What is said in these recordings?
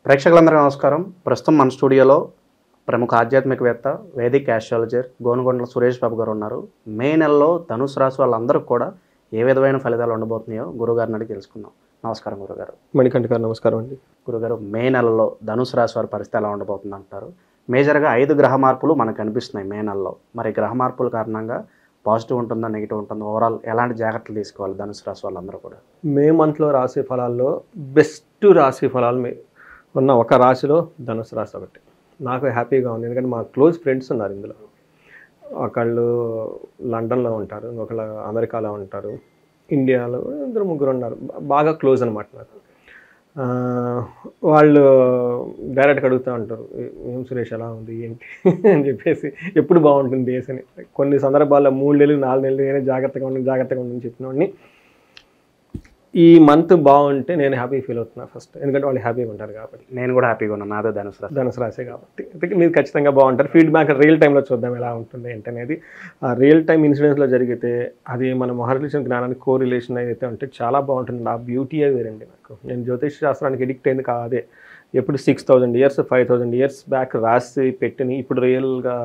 ప్రేక్షకులందరికీ నమస్కారం. ప్రస్తుతం మన స్టూడియోలో ప్రముఖ ఆధ్యాత్మికవేత్త, వేదిక్ ఆస్ట్రాలజర్ గోనుగొండల సురేష్ బాబు గారు ఉన్నారు. మే నెలలో ధనుసు రాశి వాళ్ళందరికీ కూడా ఏ విధమైన ఫలితాలు ఉండబోతున్నాయో గురుగారిని అడిగి తెలుసుకుందాం. నమస్కారం గురుగారు. మణికంఠ గారు నమస్కారం అండి. గురుగారు, మే నెలలో ధనుసు రాశి వారి పరిస్థితి ఎలా ఉండబోతుంది అంటారు? మేజర్గా 5 గ్రహ మార్పులు మనకు కనిపిస్తున్నాయి మే నెలలో. మరి గ్రహ మార్పుల కారణంగా పాజిటివ్ ఉంటుందా, నెగిటివ్ ఉంటుందా, ఓవరాల్ ఎలాంటి జాగ్రత్తలు తీసుకోవాలి ధనుసు రాశి వాళ్ళందరూ కూడా? మే మంత్లో రాశి ఫలాల్లో బెస్ట్ రాశి ఫలాలు ఉన్న ఒక రాశిలో ధనుసు రాశి ఒకటి. నాకు హ్యాపీగా ఉంది, ఎందుకంటే మా క్లోజ్ ఫ్రెండ్స్ ఉన్నారు ఇందులో. ఒకళ్ళు లండన్లో ఉంటారు, ఇంకొకళ్ళు అమెరికాలో ఉంటారు, ఇండియాలో 2-3 ఉన్నారు. బాగా క్లోజ్ అనమాట నాకు. వాళ్ళు డైరెక్ట్గా అడుగుతూ ఉంటారు, ఏం సురేష్ ఎలా ఉంది ఏంటి అని చెప్పేసి, ఎప్పుడు బాగుంటుంది డేస్ అని. కొన్ని సందర్భాల్లో 3 నెలలు 4 నెలలు నేనే జాగ్రత్తగా ఉండని చెప్పినవాడిని. ఈ మంత్ బాగుంటే నేను హ్యాపీ ఫీల్ అవుతున్నా ఫస్ట్, ఎందుకంటే వాళ్ళు హ్యాపీగా ఉంటారు కాబట్టి. నేను కూడా హ్యాపీగా ఉన్నాను, నాదే ధనుసు రాశి కాబట్టి మీరు ఖచ్చితంగా బాగుంటారు. ఫీడ్బ్యాక్ రియల్ టైంలో చూద్దాం ఎలా ఉంటుంది ఏంటనేది. ఆ రియల్ టైం ఇన్సిడెంట్స్లో జరిగితే అది మన మహర్షి జ్ఞానానికి కోరిలేషన్ అయితే ఉంటే చాలా బాగుంటుంది. ఆ బ్యూటీయే వేరండి నాకు. నేను జ్యోతిష్ శాస్త్రానికి ఎడిక్ట్ అయింది కాదే. ఎప్పుడు 6000 years 5000 years బ్యాక్ రాసి పెట్టిని ఇప్పుడు రియల్గా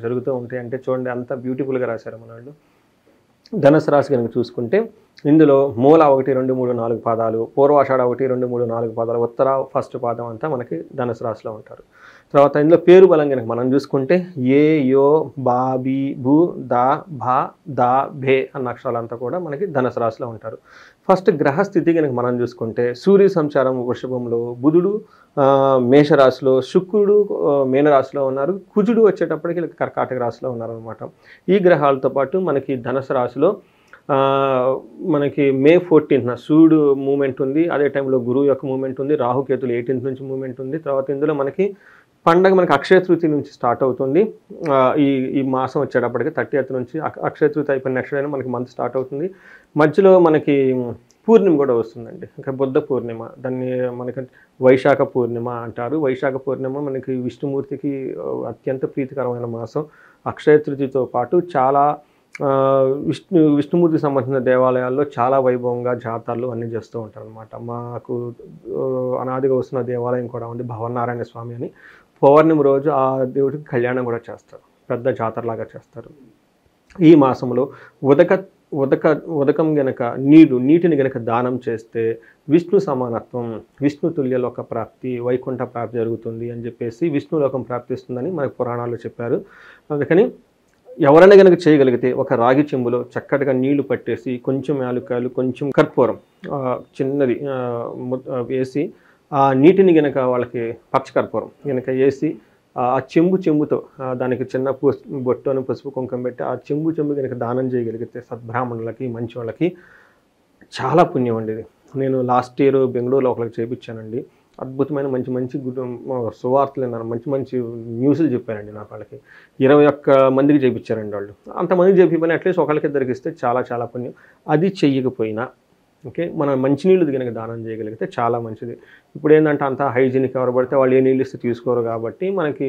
జరుగుతూ ఉంటాయి అంటే చూడండి, అంత బ్యూటిఫుల్గా రాశారు మన వాళ్ళు. ధనుసు రాశి కనుక చూసుకుంటే ఇందులో మూల 1 2 3 4 పాదాలు, పూర్వాషాఢ 1 2 3 4 పాదాలు, ఉత్తర ఫస్ట్ పాదం అంతా మనకి ధనుసు రాశిలో ఉంటారు. తర్వాత ఇందులో పేరు బలం కనుక మనం చూసుకుంటే ఏ యో బా బి భూ దా భా దా భే అన్న అక్షరాలంతా కూడా మనకి ధనుసు రాశిలో ఉంటారు. ఫస్ట్ గ్రహస్థితి కనుక మనం చూసుకుంటే సూర్య సంచారం వృషభంలో, బుధుడు మేషరాశిలో, శుక్రుడు మీనరాశిలో ఉన్నారు, కుజుడు వచ్చేటప్పటికి కర్కాటక రాశిలో ఉన్నారనమాట. ఈ గ్రహాలతో పాటు మనకి ధనుసు రాశిలో మనకి మే 14th సూర్యుడు మూమెంట్ ఉంది. అదే టైంలో గురువు యొక్క మూమెంట్ ఉంది. రాహుకేతులు 18th నుంచి మూమెంట్ ఉంది. తర్వాత ఇందులో మనకి పండగ మనకి అక్షయ తృతీయ నుంచి స్టార్ట్ అవుతుంది. ఈ మాసం వచ్చేటప్పటికి 30th నుంచి అక్షయ తృతీయ అయిపోయిన నెక్స్ట్ అయినా మనకి మంత్ స్టార్ట్ అవుతుంది. మధ్యలో మనకి పూర్ణిమ కూడా వస్తుందండి, ఇంకా బుద్ధ పూర్ణిమ. దాన్ని మనకి వైశాఖ పూర్ణిమ అంటారు. వైశాఖ పూర్ణిమ మనకి విష్ణుమూర్తికి అత్యంత ప్రీతికరమైన మాసం. అక్షయ తృతీయతో పాటు చాలా విష్ణుమూర్తికి సంబంధించిన దేవాలయాల్లో చాలా వైభవంగా జాతరలు అన్నీ చేస్తూ ఉంటారు అనమాట. మాకు అనాదిగా వస్తున్న దేవాలయం కూడా ఉంది, భవనారాయణ స్వామి అని. పౌర్ణమి రోజు ఆ దేవుడికి కళ్యాణం కూడా చేస్తారు, పెద్ద జాతరలాగా చేస్తారు. ఈ మాసంలో ఉదకం గనక నీటిని గనక దానం చేస్తే విష్ణు సమానత్వం, విష్ణు తుల్యలోక ప్రాప్తి, వైకుంఠ ప్రాప్తి జరుగుతుంది అని చెప్పేసి విష్ణులోకం ప్రాప్తిస్తుందని మనకు పురాణాల్లో చెప్పారు. అందుకని ఎవరైనా కనుక చేయగలిగితే ఒక రాగి చెంబులో చక్కటిగా నీళ్లు పట్టేసి కొంచెం యాలక్కాయలు, కొంచెం కర్పూరం చిన్నది వేసి ఆ నీటిని గనక వాళ్ళకి పచ్చకర్పూరం గనక వేసి ఆ చెంబుతో దానికి చిన్న బొట్టును పసుపు కుంకుమ పెట్టి ఆ చెంబు కనుక దానం చేయగలిగితే సద్బ్రాహ్మణులకి, మంచి వాళ్ళకి చాలా పుణ్యం అండి. ఇది నేను లాస్ట్ ఇయర్ బెంగళూరులో ఒకరికి చేయించానండి. అద్భుతమైన మంచి సువార్తలు విన్నారు, మంచి న్యూస్లు చెప్పారండి నాకు. వాళ్ళకి 21 మందికి చేయించారండి వాళ్ళు. అంతమందికి చెప్పిపోయినా అట్లీస్ట్ ఒకరికి ఇద్దరికి చాలా పుణ్యం. అది చెయ్యకపోయినా ఓకే, మనం మంచినీళ్ళు కనుక దానం చేయగలిగితే చాలా మంచిది. ఇప్పుడు ఏంటంటే అంతా హైజీనిక్ ఎవరు పడితే వాళ్ళు ఏ నీళ్ళు ఇస్తే తీసుకోరు కాబట్టి మనకి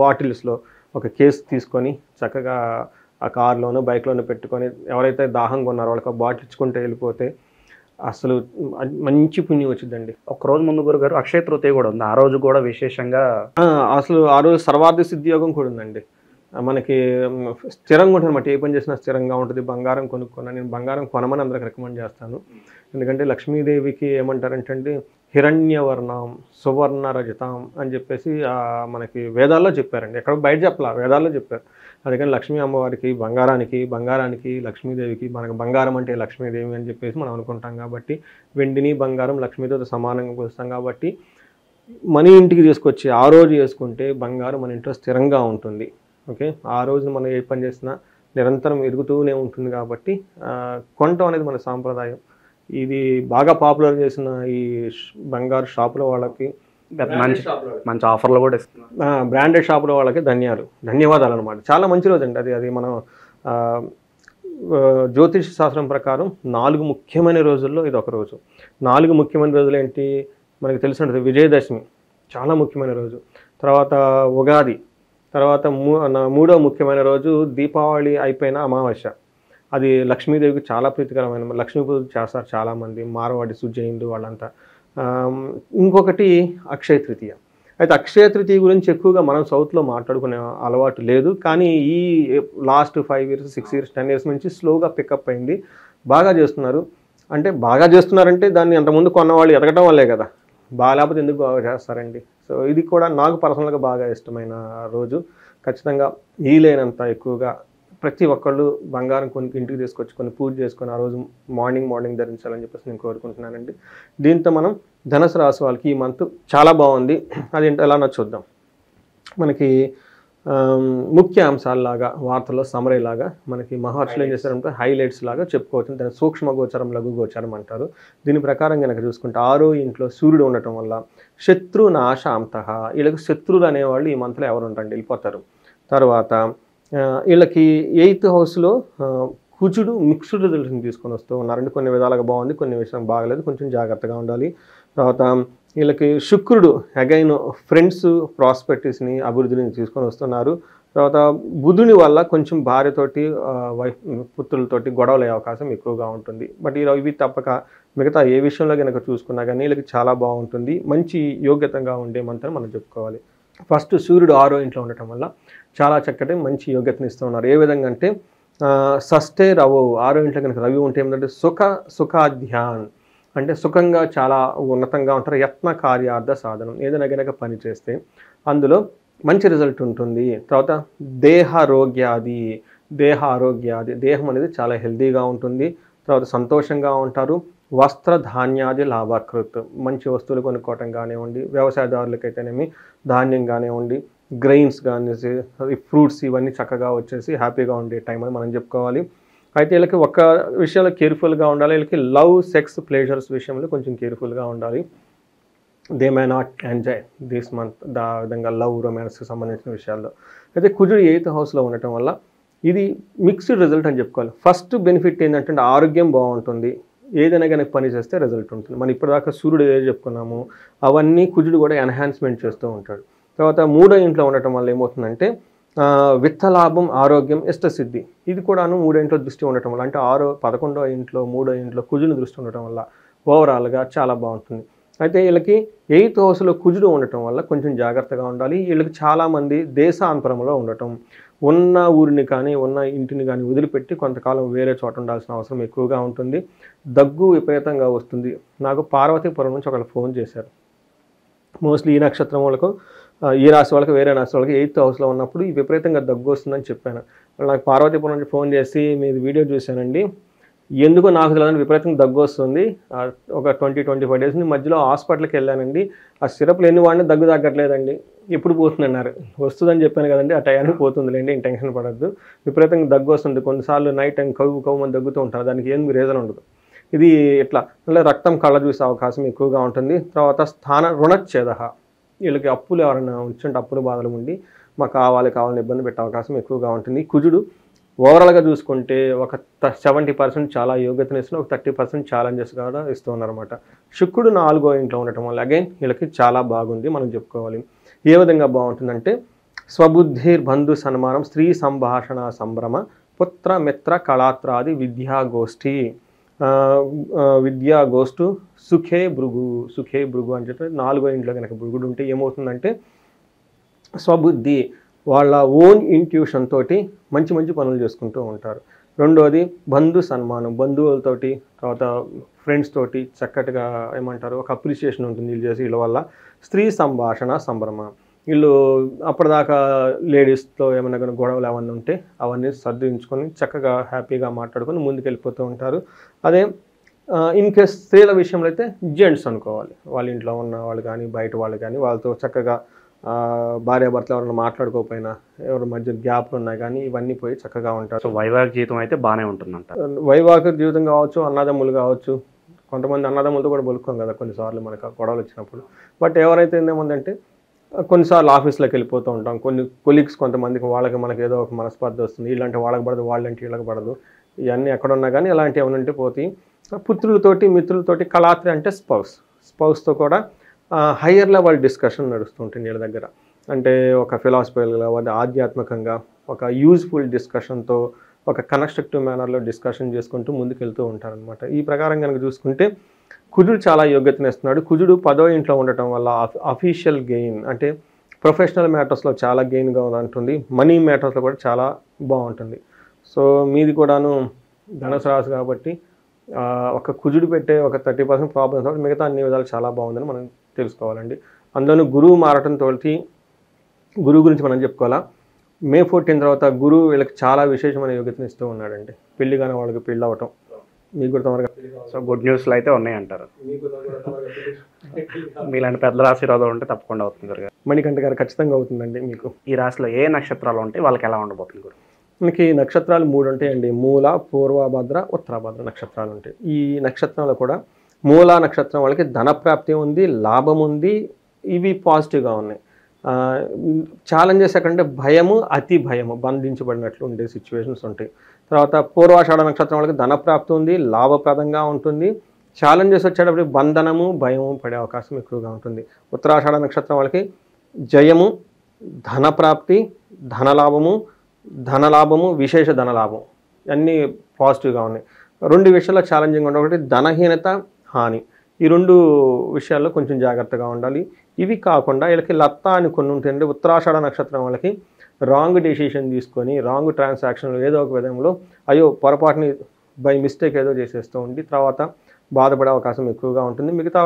బాటిల్స్లో ఒక కేసు తీసుకొని చక్కగా ఆ కార్లోనో బైక్లోనో పెట్టుకొని ఎవరైతే దాహంగా ఉన్నారో వాళ్ళకి బాటిల్ ఇచ్చుకుంటే వెళ్ళిపోతే అసలు మంచి పుణ్యం వచ్చిందండి. ఒక్కరోజు ముందు గురుగారు అక్షయ తృతీయ కూడా ఉంది, ఆ రోజు కూడా విశేషంగా అసలు ఆ రోజు సర్వార్థ సిద్ధి యోగం కూడా ఉందండి. మనకి స్థిరంగా ఉంటుంది అన్నమాట, ఏ పని చేసినా స్థిరంగా ఉంటుంది. బంగారం కొనుక్కున్నా, నేను బంగారం కొనమని అందరికి రికమెండ్ చేస్తాను. ఎందుకంటే లక్ష్మీదేవికి ఏమంటారంటే హిరణ్యవర్ణం సువర్ణ రజతాం అని చెప్పేసి మనకి వేదాల్లో చెప్పారండి. ఎక్కడ బయట చెప్పాల, వేదాల్లో చెప్పారు. అందుకని లక్ష్మీ అమ్మవారికి బంగారానికి లక్ష్మీదేవికి మనకు బంగారం అంటే లక్ష్మీదేవి అని చెప్పేసి మనం అనుకుంటాం కాబట్టి వెండిని బంగారం లక్ష్మీతో సమానంగా కొలుస్తాం కాబట్టి మన ఇంటికి తీసుకొచ్చి ఆ రోజు చేసుకుంటే బంగారం మన ఇంట్లో స్థిరంగా ఉంటుంది. ఓకే, ఆ రోజు మనం ఏ పని చేసినా నిరంతరం ఎదుగుతూనే ఉంటుంది కాబట్టి కొనటం అనేది మన సాంప్రదాయం. ఇది బాగా పాపులర్ చేసిన ఈ బంగారు షాపుల వాళ్ళకి, మంచి ఆఫర్లు కూడా ఇస్తున్నారు, బ్రాండెడ్ షాపుల వాళ్ళకి ధన్యవాదాలు అనమాట. చాలా మంచి రోజు అండి అది మనం జ్యోతిష శాస్త్రం ప్రకారం 4 ముఖ్యమైన రోజుల్లో ఇది ఒక రోజు. 4 ముఖ్యమైన రోజులు ఏంటి మనకి తెలిసినట్టు విజయదశమి చాలా ముఖ్యమైన రోజు, తర్వాత ఉగాది, తర్వాత 3వ ముఖ్యమైన రోజు దీపావళి అయిపోయిన అమావాస్య. అది లక్ష్మీదేవికి చాలా ప్రీతికరమైన, లక్ష్మీ పూజ చేస్తారు చాలామంది, మార్వాడి సుజైన్లు వాళ్ళంతా. ఇంకొకటి అక్షయ తృతీయ. అయితే అక్షయ తృతీయ గురించి ఎక్కువగా మనం సౌత్లో మాట్లాడుకునే అలవాటు లేదు, కానీ ఈ లాస్ట్ 5 years 6 years 10 years నుంచి స్లోగా పికప్ అయింది, బాగా చేస్తున్నారు. అంటే బాగా చేస్తున్నారంటే దాన్ని అంతకుముందు కొన్నవాళ్ళు ఎదగడం వల్లే కదా, బాగా లేకపోతే ఎందుకు బాగా చేస్తారండి. సో ఇది కూడా నాకు పర్సనల్గా బాగా ఇష్టమైన రోజు. ఖచ్చితంగా వీలైనంత ఎక్కువగా ప్రతి ఒక్కళ్ళు బంగారం కొని ఇంటికి తీసుకొచ్చి కొన్ని పూజ చేసుకొని ఆ రోజు మార్నింగ్ ధరించాలని చెప్పేసి నేను కోరుకుంటున్నానండి. దీంతో మనం ధనుసు రాశి వాళ్ళకి ఈ మంత్ చాలా బాగుంది. అదేంటో ఎలా చూద్దాం. మనకి ముఖ్య అంశాలలాగా వార్తల్లో సమరీ లాగా మనకి మహర్షులు ఏం చేస్తారంటే హైలైట్స్ లాగా చెప్పుకోవచ్చు. దాన్ని సూక్ష్మ గోచరం, లఘు గోచరం అంటారు. దీని ప్రకారం కనుక చూసుకుంటే 6వ ఇంట్లో సూర్యుడు ఉండటం వల్ల శత్రు నాశాంతః, వీళ్ళకి శత్రువులు అనేవాళ్ళు ఈ మంత్లో ఎవరు ఉంటారండి, వెళ్ళిపోతారు. తర్వాత వీళ్ళకి 8th హౌస్లో కుజుడు మిక్స్డ్ రిజల్ట్స్ని తీసుకొని వస్తూ ఉన్నారండి. కొన్ని విధాలుగా బాగుంది, కొన్ని విషయం బాగలేదు, కొంచెం జాగ్రత్తగా ఉండాలి. తర్వాత వీళ్ళకి శుక్రుడు అగైన్ ఫ్రెండ్స్ ప్రాస్పెక్టివ్స్ని అభివృద్ధిని తీసుకొని వస్తున్నారు. తర్వాత బుధుని వల్ల కొంచెం భార్యతోటి పుత్రులతోటి గొడవలు అయ్యే అవకాశం ఎక్కువగా ఉంటుంది. బట్ ఇవి తప్పక మిగతా ఏ విషయంలో కనుక చూసుకున్నా కానీ వీళ్ళకి చాలా బాగుంటుంది, మంచి యోగ్యతంగా ఉండే మంత్రం మనం చెప్పుకోవాలి. ఫస్ట్ సూర్యుడు 6వ ఇంట్లో ఉండటం వల్ల చాలా చక్కటి మంచి యోగ్యతని ఇస్తూ ఉన్నారు. ఏ విధంగా అంటే షష్ఠే రవో, 6వ ఇంట్లో కనుక రవి ఉంటే ఏమిటంటే సుఖాధ్యాన్ అంటే సుఖంగా చాలా ఉన్నతంగా ఉంటారు. యత్న కార్యార్థ సాధనం, ఏదైనా కనుక పని చేస్తే అందులో మంచి రిజల్ట్ ఉంటుంది. తర్వాత దేహారోగ్యాది, దేహం అనేది చాలా హెల్తీగా ఉంటుంది. తర్వాత సంతోషంగా ఉంటారు. వస్త్ర ధాన్యాది లాభకృత్, మంచి వస్తువులు కొనుక్కోవటం కానివ్వండి, వ్యవసాయదారులకైతేనేమి ధాన్యం కానివ్వండి, గ్రెయిన్స్ కానీ, ఫ్రూట్స్ ఇవన్నీ చక్కగా వచ్చేసి హ్యాపీగా ఉండే టైం అని మనం చెప్పుకోవాలి. అయితే వీళ్ళకి ఒక విషయంలో కేర్ఫుల్గా ఉండాలి. వీళ్ళకి లవ్, సెక్స్, ప్లేజర్స్ విషయంలో కొంచెం కేర్ఫుల్గా ఉండాలి. They may not enjoy this month విధంగా లవ్, రొమాన్స్కి సంబంధించిన విషయాల్లో. అయితే కుజుడు 8th హౌస్లో ఉండటం వల్ల ఇది మిక్స్డ్ రిజల్ట్ అని చెప్పుకోవాలి. ఫస్ట్ బెనిఫిట్ ఏంటంటే ఆరోగ్యం బాగుంటుంది, ఏదైనా కానీ పని చేస్తే రిజల్ట్ ఉంటుంది. మనం ఇప్పటిదాకా సూర్యుడు ఏదో చెప్పుకున్నాము అవన్నీ కుజుడు కూడా ఎన్హాన్స్మెంట్ చేస్తూ ఉంటాడు. తర్వాత 3వ ఇంట్లో ఉండటం వల్ల ఏమవుతుందంటే విత్తలాభం, ఆరోగ్యం, ఇష్టసిద్ధి, ఇది కూడాను 3వ ఇంట్లో దృష్టి ఉండటం వల్ల, అంటే 11వ ఇంట్లో 3వ ఇంట్లో కుజుని దృష్టి ఉండటం వల్ల ఓవరాల్గా చాలా బాగుంటుంది. అయితే వీళ్ళకి 8th హౌస్లో కుజుడు ఉండటం వల్ల కొంచెం జాగ్రత్తగా ఉండాలి. వీళ్ళకి చాలామంది దేశాంతరంలో ఉండటం, ఉన్న ఊరిని కానీ ఉన్న ఇంటిని కానీ వదిలిపెట్టి కొంతకాలం వేరే చోట ఉండాల్సిన అవసరం ఎక్కువగా ఉంటుంది. దగ్గు విపరీతంగా వస్తుంది. నాకు పార్వతీపురం నుంచి ఒకళ్ళు ఫోన్ చేశారు. మోస్ట్లీ ఈ నక్షత్రం వాళ్ళకు, ఈ రాశి వాళ్ళకి, వేరే రాశి వాళ్ళకి 8th హౌస్లో ఉన్నప్పుడు ఈ విపరీతంగా దగ్గు వస్తుందని చెప్పాను. నాకు పార్వతీపురం నుంచి ఫోన్ చేసి మీది వీడియో చూశానండి, ఎందుకో నాకు తెలియదని విపరీతంగా దగ్గు వస్తుంది, ఒక 20-25 days మధ్యలో హాస్పిటల్కి వెళ్ళానండి, ఆ సిరప్లు ఎన్ని వాడినా దగ్గు తగ్గట్లేదండి, ఎప్పుడు పోతుంది అన్నారు. వస్తుందని చెప్పాను కదండి, ఆ టయానికి పోతుందిలేండి, ఏం టెన్షన్ పడద్దు. విపరీతంగా దగ్గు వస్తుంది, కొన్నిసార్లు నైట్ టైం కవ్వు దగ్గుతూ ఉంటారు, దానికి ఏం రీజన్ ఉండదు. ఇది ఇట్లా మళ్ళీ రక్తం కళ్ళ చూసే అవకాశం ఎక్కువగా ఉంటుంది. తర్వాత రుణచ్ఛేద, వీళ్ళకి అప్పులు ఎవరైనా ఉంచుంటే అప్పులు బాధలు ఉండి మాకు కావాలని ఇబ్బంది పెట్టే అవకాశం ఎక్కువగా ఉంటుంది. కుజుడు ఓవరాల్గా చూసుకుంటే ఒక 70% చాలా యోగ్యతను ఇస్తున్న, ఒక 30% ఛాలెంజెస్ కూడా ఇస్తూ ఉన్నారన్నమాట. శుక్రుడు 4వ ఇంట్లో ఉండటం వల్ల అగైన్ వీళ్ళకి చాలా బాగుంది మనం చెప్పుకోవాలి. ఏ విధంగా బాగుంటుందంటే స్వబుద్ధిర్ బంధు సన్మానం, స్త్రీ సంభాషణ సంభ్రమ, పుత్ర మిత్ర కళాత్రాది విద్యాగోష్ఠి, విద్యాగోష్ఠు సుఖే భృగు అని చెప్పి 4వ ఇంట్లో కనుక భృగుడు ఉంటే ఏమవుతుందంటే స్వబుద్ధి, వాళ్ళ ఓన్ ఇంట్యూషన్ తోటి మంచి పనులు చేసుకుంటూ ఉంటారు. రెండోది బంధు సన్మానం, బంధువులతోటి తర్వాత ఫ్రెండ్స్ తోటి చక్కటిగా ఏమంటారు ఒక అప్రిషియేషన్ ఉంటుంది వీళ్ళు చేసి వీళ్ళ వల్ల. స్త్రీ సంభాషణ సంభ్రమ, వీళ్ళు అప్పటిదాకా లేడీస్తో ఏమైనా కానీ గొడవలు ఏమన్నా ఉంటే అవన్నీ సర్దించుకొని చక్కగా హ్యాపీగా మాట్లాడుకొని ముందుకు వెళ్ళిపోతూ ఉంటారు. అదే ఇన్ కేస్ స్త్రీల విషయంలో అయితే జెంట్స్ అనుకోవాలి, వాళ్ళ ఇంట్లో ఉన్న వాళ్ళు కానీ బయట వాళ్ళు కానీ వాళ్ళతో చక్కగా భార్యాభర్తలు ఎవరైనా మాట్లాడుకోకపోయినా ఎవరి మధ్య గ్యాప్లు ఉన్నాయి కానీ ఇవన్నీ పోయి చక్కగా ఉంటారు. సో వైవాహిక జీవితం అయితే బాగానే ఉంటుందంట. వైవాహిక జీవితం కావచ్చు, అన్నదమ్ములు కావచ్చు, కొంతమంది అన్నదమ్ములతో కూడా బలుక్కోం కదా కొన్నిసార్లు మనకు గొడవలు వచ్చినప్పుడు. బట్ ఎవరైతే ఏముందంటే కొన్నిసార్లు ఆఫీస్లోకి వెళ్ళిపోతూ ఉంటాం, కొన్ని కొలీగ్స్ కొంతమందికి వాళ్ళకి మనకి ఏదో ఒక మనస్పర్ధ వస్తుంది, వీళ్ళంటే వాళ్ళకి పడదు, వాళ్ళంటే వీళ్ళకి పడదు, ఇవన్నీ ఎక్కడున్నా కానీ అలాంటివి ఏమైనా ఉంటే పోతాయి. పుత్రులతోటి మిత్రులతోటి కళాత్రి అంటే స్పౌస్తో కూడా హయ్యర్ లెవెల్ డిస్కషన్ నడుస్తుంటుంది వీళ్ళ దగ్గర. అంటే ఒక ఫిలాసఫికల్గా ఆధ్యాత్మికంగా ఒక యూజ్ఫుల్ డిస్కషన్తో ఒక కన్స్ట్రక్టివ్ మేనర్లో డిస్కషన్ చేసుకుంటూ ముందుకు వెళ్తూ ఉంటారనమాట. ఈ ప్రకారం కనుక చూసుకుంటే కుజుడు చాలా యోగ్యతను ఇస్తున్నాడు. కుజుడు 10వ ఇంట్లో ఉండటం వల్ల అఫీషియల్ గెయిన్ అంటే ప్రొఫెషనల్ మ్యాటర్స్లో చాలా గెయిన్గా ఉంటుంది. మనీ మ్యాటర్స్లో కూడా చాలా బాగుంటుంది. సో మీది కూడాను ధనుసు రాశి కాబట్టి ఒక కుజుడు పెట్టే ఒక 30% ప్రాబ్లమ్స్ కాబట్టి మిగతా అన్ని విధాలు చాలా బాగుందని మనం తెలుసుకోవాలండి. అందులోనూ గురువు మారటంతో గురువు గురించి మనం చెప్పుకోవాలా. మే 14 తర్వాత గురువు వీళ్ళకి చాలా విశేషమైన యోగ్యతను ఇస్తూ ఉన్నాడండి. పెళ్లి కానీ వాళ్ళకి పెళ్ళి అవ్వటం, మీకు కూడా తొందరగా. సో గుడ్ న్యూస్లు అయితే ఉన్నాయంటారు. మీలాంటి పెద్దల ఆశీర్వాదం ఉంటే తప్పకుండా అవుతుంది గురుగారు. మణికంఠ గారు ఖచ్చితంగా అవుతుందండి. మీకు ఈ రాశిలో ఏ నక్షత్రాలు ఉంటాయి, వాళ్ళకి ఎలా ఉండబోతుంది గురు? మనకి నక్షత్రాలు 3 ఉంటాయండి. మూల, పూర్వభద్ర, ఉత్తరభద్ర నక్షత్రాలు ఉంటాయి. ఈ నక్షత్రాలు కూడా మూల నక్షత్రం వాళ్ళకి ధనప్రాప్తి ఉంది, లాభం ఉంది, ఇవి పాజిటివ్గా ఉన్నాయి. ఛాలెంజెస్ ఎక్కడంటే భయము, అతి భయము, బంధించబడినట్లు ఉండే సిచ్యువేషన్స్ ఉంటాయి. తర్వాత పూర్వాషాఢ నక్షత్రం వాళ్ళకి ధనప్రాప్తి ఉంది, లాభప్రదంగా ఉంటుంది. ఛాలెంజెస్ వచ్చేటప్పుడు బంధనము, భయము పడే అవకాశం ఎక్కువగా ఉంటుంది. ఉత్తరాషాఢ నక్షత్రం వాళ్ళకి జయము, ధనప్రాప్తి, ధనలాభము, విశేష ధనలాభం అన్నీ పాజిటివ్గా ఉన్నాయి. 2 విషయాల్లో ఛాలెంజింగ్ ఉండే, ఒకటి ధనహీనత, హాని. ఈ 2 విషయాల్లో కొంచెం జాగ్రత్తగా ఉండాలి. ఇవి కాకుండా వీళ్ళకి లత్తా అని కొన్ని ఉంటాయండి. ఉత్తరాషాఢ నక్షత్రం వాళ్ళకి రాంగ్ డెసిషన్ తీసుకొని రాంగ్ ట్రాన్సాక్షన్లు ఏదో ఒక విధంలో అయ్యో పొరపాటుని బై మిస్టేక్ ఏదో చేసేస్తూ ఉండి తర్వాత బాధపడే అవకాశం ఎక్కువగా ఉంటుంది. మిగతా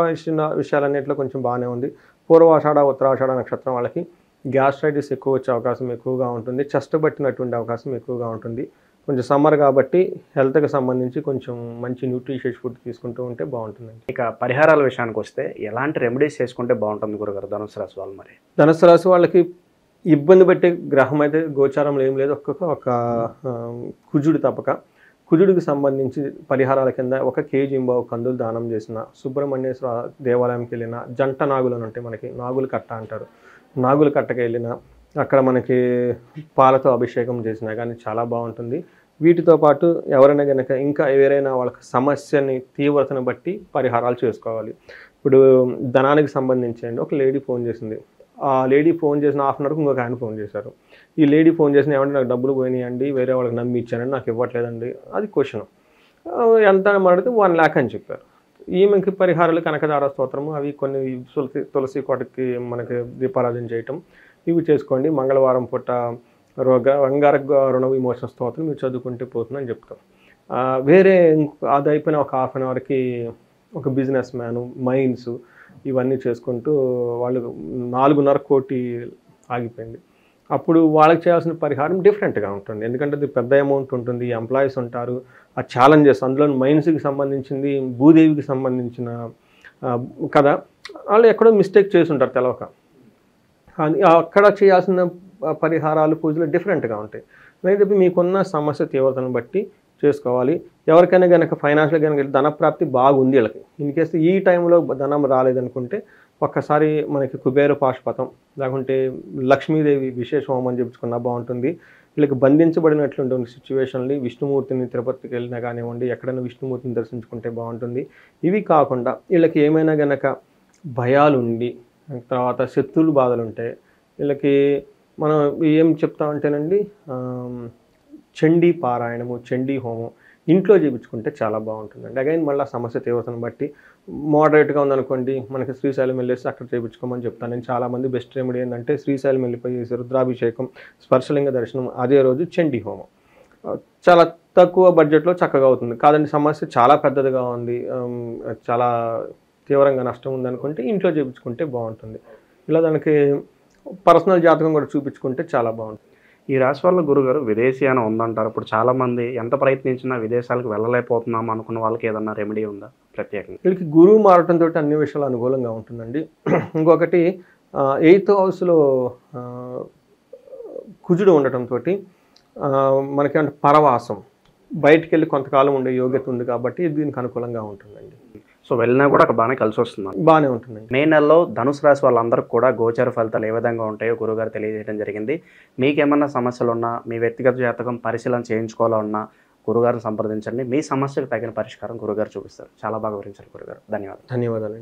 విషయాలన్నింటిలో కొంచెం బాగానే ఉంది. పూర్వాషాఢ, ఉత్తరాషాఢ నక్షత్రం వాళ్ళకి గ్యాస్ట్రైటిస్ ఎక్కువ వచ్చే అవకాశం ఎక్కువగా ఉంటుంది. చెస్ట్ పట్టినటువంటి అవకాశం ఎక్కువగా ఉంటుంది. కొంచెం సమ్మర్ కాబట్టి హెల్త్కి సంబంధించి కొంచెం మంచి న్యూట్రిషియస్ ఫుడ్ తీసుకుంటూ ఉంటే బాగుంటుందండి. ఇక పరిహారాల విషయానికి వస్తే ఎలాంటి రెమెడీస్ చేసుకుంటే బాగుంటుంది గురుగారు ధనుసు రాశి వాళ్ళు? మరి ధనుసు రాశి వాళ్ళకి ఇబ్బంది పెట్టే గ్రహం అయితే గోచారంలో ఏం లేదు. ఒక కుజుడు తప్పక. కుజుడికి సంబంధించి పరిహారాల కింద 1 కేజీ కందులు దానం చేసిన, సుబ్రహ్మణ్యేశ్వర దేవాలయంకి వెళ్ళిన, జంట నాగులు అని ఉంటాయి మనకి, నాగులు కట్ట అంటారు, నాగులు కట్టకి వెళ్ళిన అక్కడ మనకి పాలతో అభిషేకం చేసినా కానీ చాలా బాగుంటుంది. వీటితో పాటు ఎవరైనా కనుక ఇంకా ఎవరైనా వాళ్ళకి సమస్యని తీవ్రతను బట్టి పరిహారాలు చేసుకోవాలి. ఇప్పుడు ధనానికి సంబంధించి అండి, ఒక లేడీ ఫోన్ చేసింది. ఆ లేడీ ఫోన్ చేసిన హాఫ్ అన్ అవర్కి ఇంకొక ఆయన ఫోన్ చేశారు. ఈ లేడీ ఫోన్ చేసిన ఏమంటే నాకు డబ్బులు పోయినాయండి, వేరే వాళ్ళకి నమ్మి ఇచ్చానండి, నాకు ఇవ్వట్లేదండి. అది క్వశ్చన్. ఎంత అడిగితే 1 lakh అని చెప్పారు. ఈమెకి పరిహారాలు కనకదార స్తోత్రము, అవి కొన్ని తులసి కోటకి మనకి దీపారాధన చేయటం, ఇవి చేసుకోండి. మంగళవారం పూట రంగారక రుణ విమోచన స్తోత్రం మీరు చదువుకుంటే పోతుందని చెప్తాం. వేరే అది అయిపోయిన ఒక హాఫ్ అన్ అవర్కి ఒక బిజినెస్ మ్యాను, మైన్స్ ఇవన్నీ చేసుకుంటూ వాళ్ళు 4.5 కోటి ఆగిపోయింది. అప్పుడు వాళ్ళకి చేయాల్సిన పరిహారం డిఫరెంట్గా ఉంటుంది. ఎందుకంటే అది పెద్ద అమౌంట్ ఉంటుంది, ఎంప్లాయీస్ ఉంటారు, ఆ ఛాలెంజెస్, అందులో మైన్స్కి సంబంధించింది, భూదేవికి సంబంధించిన కదా, వాళ్ళు ఎక్కడో మిస్టేక్ చేసి ఉంటారు తెలవక. అక్కడ చేయాల్సిన పరిహారాలు, పూజలు డిఫరెంట్గా ఉంటాయి. అయితే మీకున్న సమస్య తీవ్రతను బట్టి చేసుకోవాలి. ఎవరికైనా కనుక ఫైనాన్షియల్ కనుక ధనప్రాప్తి బాగుంది వీళ్ళకి, ఇన్ కేసు ఈ టైంలో ధనం రాలేదనుకుంటే ఒక్కసారి మనకి కుబేర పాశుపతం లేకుంటే లక్ష్మీదేవి విశేష హోమం చేయించుకున్నా బాగుంటుంది. వీళ్ళకి బంధించబడినటువంటి సిచ్యువేషన్లు విష్ణుమూర్తిని తిరుపతికి వెళ్ళినా కానివ్వండి, ఎక్కడైనా విష్ణుమూర్తిని దర్శించుకుంటే బాగుంటుంది. ఇవి కాకుండా వీళ్ళకి ఏమైనా కనుక భయాలు ఉండి తర్వాత శత్రువులు బాధలు ఉంటాయి, వీళ్ళకి మనం ఏం చెప్తామంటేనండి చండీ పారాయణము, చండీ హోమం ఇంట్లో చేయించుకుంటే చాలా బాగుంటుందండి. అగైన్ మళ్ళీ సమస్య తీవ్రతను బట్టి మోడరేట్గా ఉందనుకోండి, మనకి శ్రీశైలం వెళ్ళేసి అక్కడ చేయించుకోమని చెప్తాను నేను. చాలామంది బెస్ట్ రెమెడీ ఏంటంటే శ్రీశైలం వెళ్ళిపోయి రుద్రాభిషేకం, స్పర్శలింగ దర్శనం, అదే రోజు చండీ హోమం. చాలా తక్కువ బడ్జెట్లో చక్కగా అవుతుంది. కాదండి సమస్య చాలా పెద్దదిగా ఉంది, చాలా తీవ్రంగా నష్టం ఉందనుకుంటే ఇంట్లో చేయించుకుంటే బాగుంటుంది. ఇలా దానికి పర్సనల్ జాతకం కూడా చూపించుకుంటే చాలా బాగుంటుంది. ఈ రాశి వల్ల గురుగారు విదేశీయానం ఉందంటారు. ఇప్పుడు చాలామంది ఎంత ప్రయత్నించినా విదేశాలకు వెళ్ళలేకపోతున్నాం అనుకున్న వాళ్ళకి ఏదన్నా రెమెడీ ఉందా ప్రత్యేకంగా? వీళ్ళకి గురువు మారటంతో అన్ని విషయాలు అనుకూలంగా ఉంటుందండి. ఇంకొకటి 8th హౌస్లో కుజుడు ఉండటంతో మనకి అంటే పరవాసం, బయటికి వెళ్ళి కొంతకాలం ఉండే యోగ్యత ఉంది కాబట్టి దీనికి అనుకూలంగా ఉంటుందండి. సో వెళ్ళినా కూడా అక్కడ బాగానే కలిసి వస్తుంది, బాగానే ఉంటుందండి. మే నెలలో ధనుసు రాశి వాళ్ళందరికీ కూడా గోచర ఫలితాలు ఏ విధంగా ఉంటాయో గురుగారు తెలియజేయడం జరిగింది. మీకేమన్నా సమస్యలు ఉన్నా, మీ వ్యక్తిగత జాతకం పరిశీలన చేయించుకోవాలన్నా గురుగారిని సంప్రదించండి. మీ సమస్యకు తగిన పరిష్కారం గురుగారు చూపిస్తారు. చాలా బాగా వివరించారు గురుగారు. ధన్యవాదాలు. ధన్యవాదాలండి.